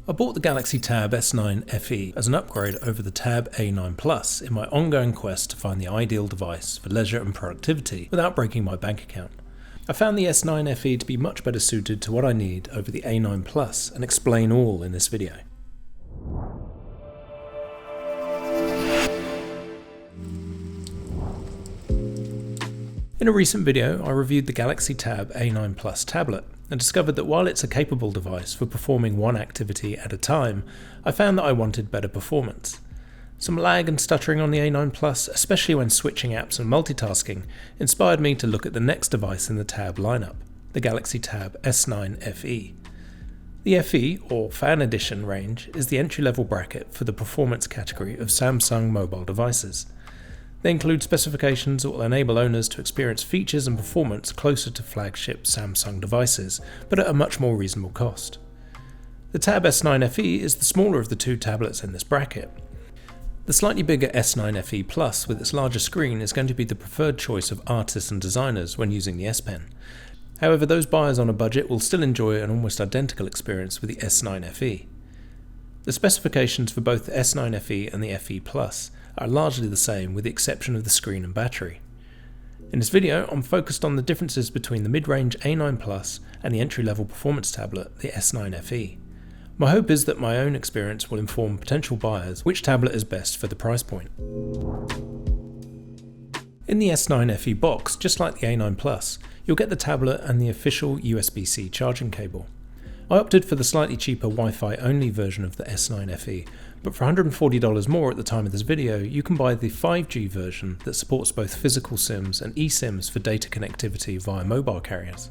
I bought the Galaxy Tab S9 FE as an upgrade over the Tab A9 Plus in my ongoing quest to find the ideal device for leisure and productivity without breaking my bank account. I found the S9 FE to be much better suited to what I need over the A9 Plus and explain all in this video. In a recent video, I reviewed the Galaxy Tab A9 Plus tablet and discovered that while it's a capable device for performing one activity at a time, I found that I wanted better performance. Some lag and stuttering on the A9 Plus, especially when switching apps and multitasking, inspired me to look at the next device in the Tab lineup, the Galaxy Tab S9 FE. The FE, or Fan Edition range, is the entry-level bracket for the performance category of Samsung mobile devices. They include specifications that will enable owners to experience features and performance closer to flagship Samsung devices, but at a much more reasonable cost. The Tab S9 FE is the smaller of the two tablets in this bracket. The slightly bigger S9 FE Plus with its larger screen is going to be the preferred choice of artists and designers when using the S Pen. However, those buyers on a budget will still enjoy an almost identical experience with the S9 FE. The specifications for both the S9 FE and the FE Plus are largely the same with the exception of the screen and battery. In this video, I'm focused on the differences between the mid-range A9 Plus and the entry-level performance tablet, the S9 FE. My hope is that my own experience will inform potential buyers which tablet is best for the price point. In the S9 FE box, just like the A9 Plus, you'll get the tablet and the official USB-C charging cable. I opted for the slightly cheaper Wi-Fi only version of the S9 FE, but for $140 more at the time of this video, you can buy the 5G version that supports both physical SIMs and eSIMs for data connectivity via mobile carriers.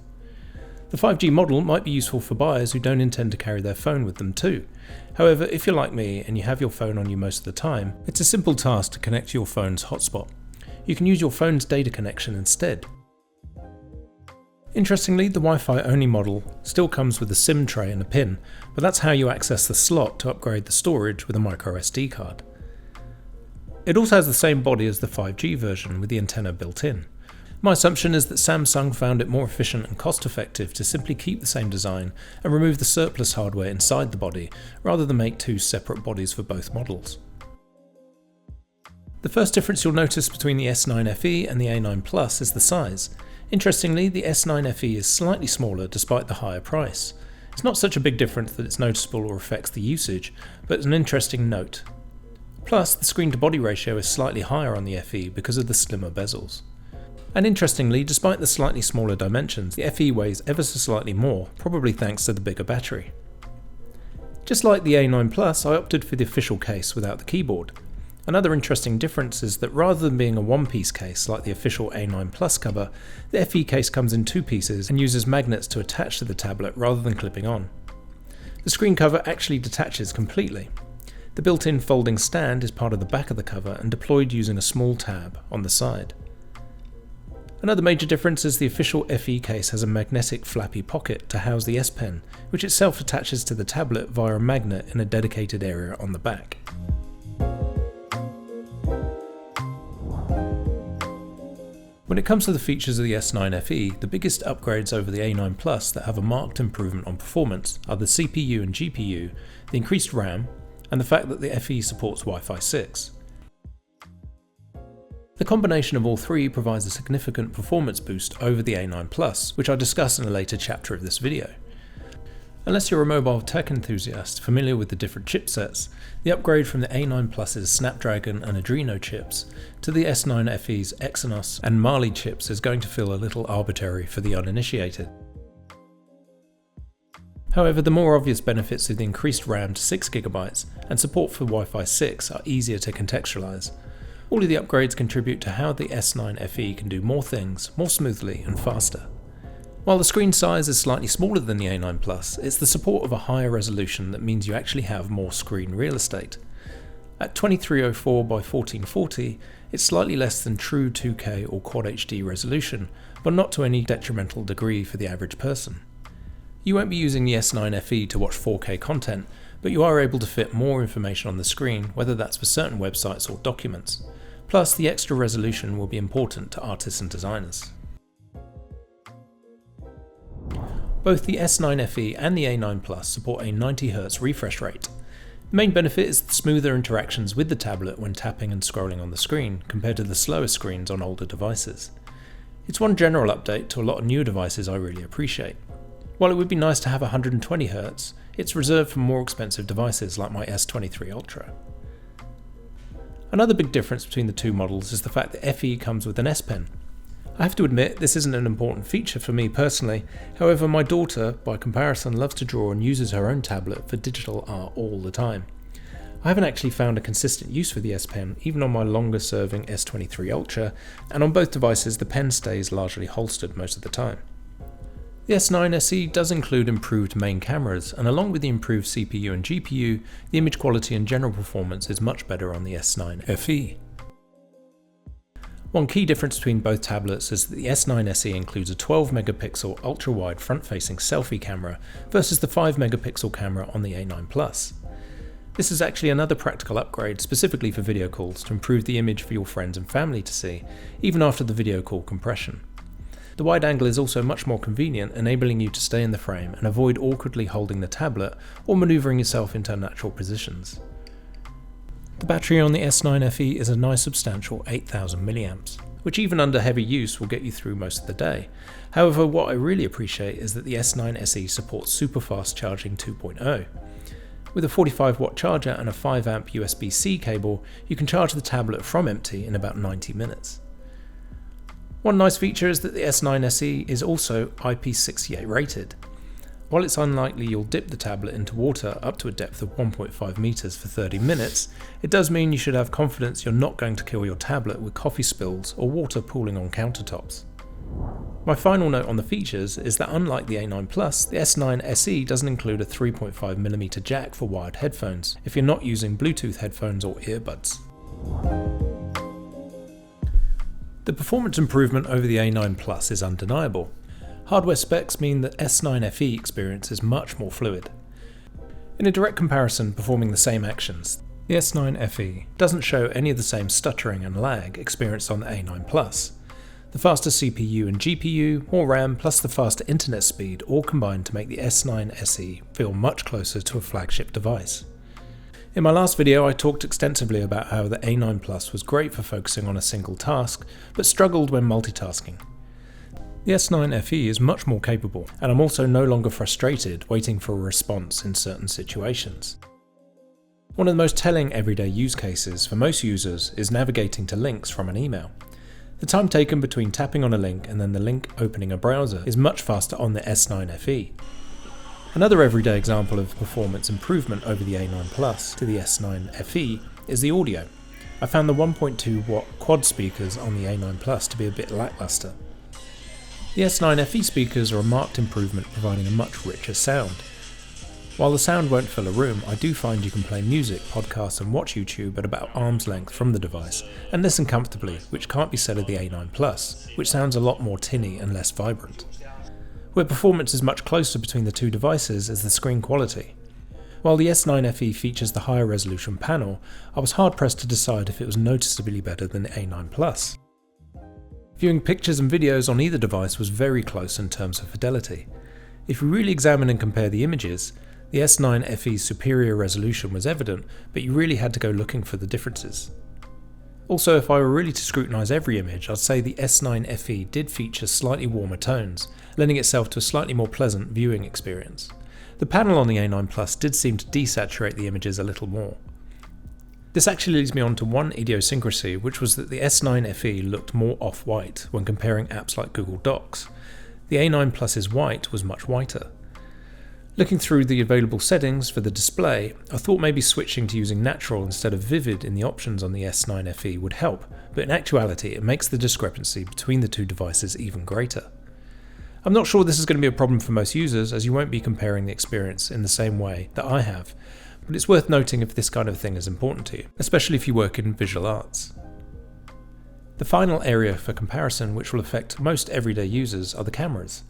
The 5G model might be useful for buyers who don't intend to carry their phone with them too. However, if you're like me and you have your phone on you most of the time, it's a simple task to connect to your phone's hotspot. You can use your phone's data connection instead. Interestingly, the Wi-Fi only model still comes with a SIM tray and a pin, but that's how you access the slot to upgrade the storage with a microSD card. It also has the same body as the 5G version with the antenna built in. My assumption is that Samsung found it more efficient and cost-effective to simply keep the same design and remove the surplus hardware inside the body, rather than make two separate bodies for both models. The first difference you'll notice between the S9 FE and the A9 Plus is the size. Interestingly, the S9 FE is slightly smaller despite the higher price. It's not such a big difference that it's noticeable or affects the usage, but it's an interesting note. Plus, the screen-to-body ratio is slightly higher on the FE because of the slimmer bezels. And interestingly, despite the slightly smaller dimensions, the FE weighs ever so slightly more, probably thanks to the bigger battery. Just like the A9 Plus, I opted for the official case without the keyboard. Another interesting difference is that rather than being a one-piece case like the official A9 Plus cover, the FE case comes in two pieces and uses magnets to attach to the tablet rather than clipping on. The screen cover actually detaches completely. The built-in folding stand is part of the back of the cover and deployed using a small tab on the side. Another major difference is the official FE case has a magnetic flappy pocket to house the S Pen, which itself attaches to the tablet via a magnet in a dedicated area on the back. When it comes to the features of the S9 FE, the biggest upgrades over the A9 Plus that have a marked improvement on performance are the CPU and GPU, the increased RAM, and the fact that the FE supports Wi-Fi 6. The combination of all three provides a significant performance boost over the A9 Plus, which I'll discuss in a later chapter of this video. Unless you're a mobile tech enthusiast familiar with the different chipsets, the upgrade from the A9 Plus's Snapdragon and Adreno chips to the S9 FE's Exynos and Mali chips is going to feel a little arbitrary for the uninitiated. However, the more obvious benefits of the increased RAM to 6GB and support for Wi-Fi 6 are easier to contextualize. All of the upgrades contribute to how the S9 FE can do more things more smoothly and faster. While the screen size is slightly smaller than the A9 Plus, it's the support of a higher resolution that means you actually have more screen real estate. At 2304 by 1440, it's slightly less than true 2K or Quad HD resolution, but not to any detrimental degree for the average person. You won't be using the S9 FE to watch 4K content, but you are able to fit more information on the screen, whether that's for certain websites or documents. Plus, the extra resolution will be important to artists and designers. Both the S9 FE and the A9 Plus support a 90Hz refresh rate. The main benefit is the smoother interactions with the tablet when tapping and scrolling on the screen, compared to the slower screens on older devices. It's one general update to a lot of newer devices I really appreciate. While it would be nice to have 120Hz, it's reserved for more expensive devices like my S23 Ultra. Another big difference between the two models is the fact that FE comes with an S Pen. I have to admit this isn't an important feature for me personally, however my daughter, by comparison, loves to draw and uses her own tablet for digital art all the time. I haven't actually found a consistent use for the S Pen, even on my longer serving S23 Ultra, and on both devices the pen stays largely holstered most of the time. The S9 SE does include improved main cameras, and along with the improved CPU and GPU, the image quality and general performance is much better on the S9 FE. One key difference between both tablets is that the S9 SE includes a 12MP ultra-wide front-facing selfie camera versus the 5MP camera on the A9 Plus. This is actually another practical upgrade specifically for video calls to improve the image for your friends and family to see, even after the video call compression. The wide angle is also much more convenient, enabling you to stay in the frame and avoid awkwardly holding the tablet or manoeuvring yourself into unnatural positions. The battery on the S9 FE is a nice substantial 8000 mAh, which even under heavy use will get you through most of the day. However, what I really appreciate is that the S9 SE supports super fast charging 2.0. With a 45-watt charger and a 5A USB-C cable, you can charge the tablet from empty in about 90 minutes. One nice feature is that the S9 SE is also IP68 rated. While it's unlikely you'll dip the tablet into water up to a depth of 1.5 meters for 30 minutes, it does mean you should have confidence you're not going to kill your tablet with coffee spills or water pooling on countertops. My final note on the features is that unlike the A9 Plus, the S9 SE doesn't include a 3.5mm jack for wired headphones, if you're not using Bluetooth headphones or earbuds. The performance improvement over the A9 Plus is undeniable. Hardware specs mean that S9 FE experience is much more fluid. In a direct comparison performing the same actions, the S9 FE doesn't show any of the same stuttering and lag experienced on the A9 Plus. The faster CPU and GPU, more RAM, plus the faster internet speed all combine to make the S9 SE feel much closer to a flagship device. In my last video I talked extensively about how the A9 Plus was great for focusing on a single task, but struggled when multitasking. The S9 FE is much more capable, and I'm also no longer frustrated waiting for a response in certain situations. One of the most telling everyday use cases for most users is navigating to links from an email. The time taken between tapping on a link and then the link opening a browser is much faster on the S9 FE. Another everyday example of performance improvement over the A9 Plus to the S9 FE is the audio. I found the 1.2 watt quad speakers on the A9 Plus to be a bit lackluster. The S9 FE speakers are a marked improvement, providing a much richer sound. While the sound won't fill a room, I do find you can play music, podcasts and watch YouTube at about arm's length from the device, and listen comfortably, which can't be said of the A9 Plus, which sounds a lot more tinny and less vibrant. Where performance is much closer between the two devices is the screen quality. While the S9 FE features the higher resolution panel, I was hard pressed to decide if it was noticeably better than the A9 Plus. Viewing pictures and videos on either device was very close in terms of fidelity. If we really examine and compare the images, the S9 FE's superior resolution was evident, but you really had to go looking for the differences. Also, if I were really to scrutinise every image, I'd say the S9 FE did feature slightly warmer tones, lending itself to a slightly more pleasant viewing experience. The panel on the A9 Plus did seem to desaturate the images a little more. This actually leads me on to one idiosyncrasy, which was that the S9 FE looked more off-white when comparing apps like Google Docs. The A9 Plus's white was much whiter. Looking through the available settings for the display, I thought maybe switching to using natural instead of vivid in the options on the S9 FE would help, but in actuality it makes the discrepancy between the two devices even greater. I'm not sure this is going to be a problem for most users, as you won't be comparing the experience in the same way that I have, but it's worth noting if this kind of thing is important to you, especially if you work in visual arts. The final area for comparison which will affect most everyday users are the cameras.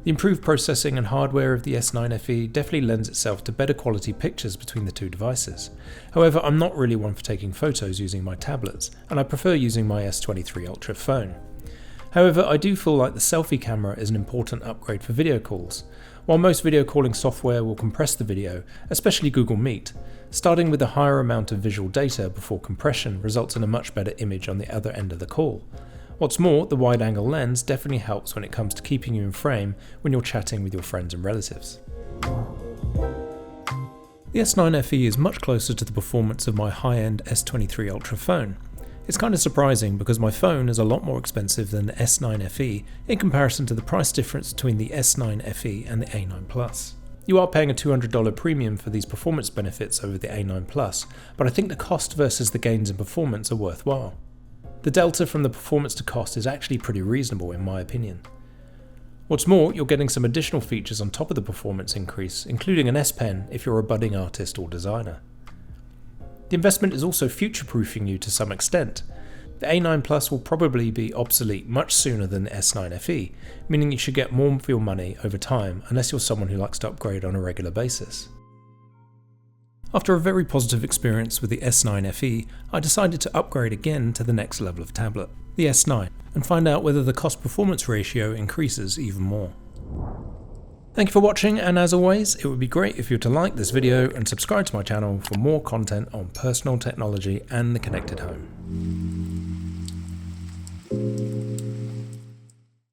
The improved processing and hardware of the S9 FE definitely lends itself to better quality pictures between the two devices. However, I'm not really one for taking photos using my tablets, and I prefer using my S23 Ultra phone. However, I do feel like the selfie camera is an important upgrade for video calls. While most video calling software will compress the video, especially Google Meet, starting with a higher amount of visual data before compression results in a much better image on the other end of the call. What's more, the wide-angle lens definitely helps when it comes to keeping you in frame when you're chatting with your friends and relatives. The S9 FE is much closer to the performance of my high-end S23 Ultra phone. It's kind of surprising because my phone is a lot more expensive than the S9 FE in comparison to the price difference between the S9 FE and the A9 Plus. You are paying a $200 premium for these performance benefits over the A9 Plus, but I think the cost versus the gains in performance are worthwhile. The delta from the performance to cost is actually pretty reasonable in my opinion. What's more, you're getting some additional features on top of the performance increase, including an S Pen if you're a budding artist or designer. The investment is also future-proofing you to some extent. The A9 Plus will probably be obsolete much sooner than the S9 FE, meaning you should get more for your money over time unless you're someone who likes to upgrade on a regular basis. After a very positive experience with the S9 FE, I decided to upgrade again to the next level of tablet, the S9, and find out whether the cost-performance ratio increases even more. Thank you for watching, and as always, it would be great if you were to like this video and subscribe to my channel for more content on personal technology and the connected home.